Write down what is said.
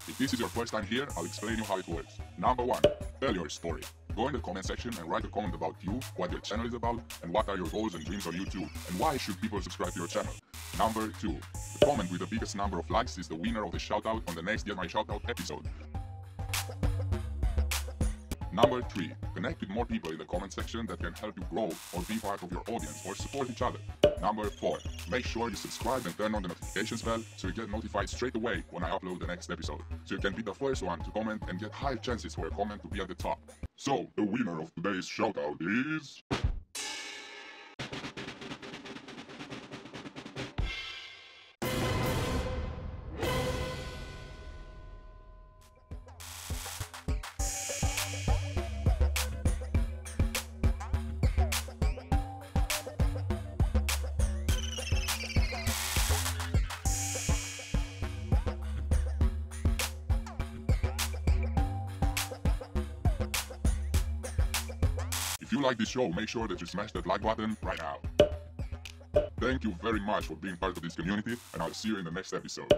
If this is your first time here, I'll explain you how it works. Number 1. Tell your story. Go in the comment section and write a comment about you, what your channel is about, and what are your goals and dreams on YouTube, and why should people subscribe to your channel. Number 2. The comment with the biggest number of likes is the winner of the shoutout on the next Get My Shoutout episode. Number 3. Connect with more people in the comment section that can help you grow or be part of your audience or support each other. Number 4. Make sure you subscribe and turn on the notifications bell so you get notified straight away when I upload the next episode, so you can be the first one to comment and get high chances for a comment to be at the top. So, the winner of today's shoutout is... If you like this show, make sure that you smash that like button right now. Thank you very much for being part of this community, and I'll see you in the next episode.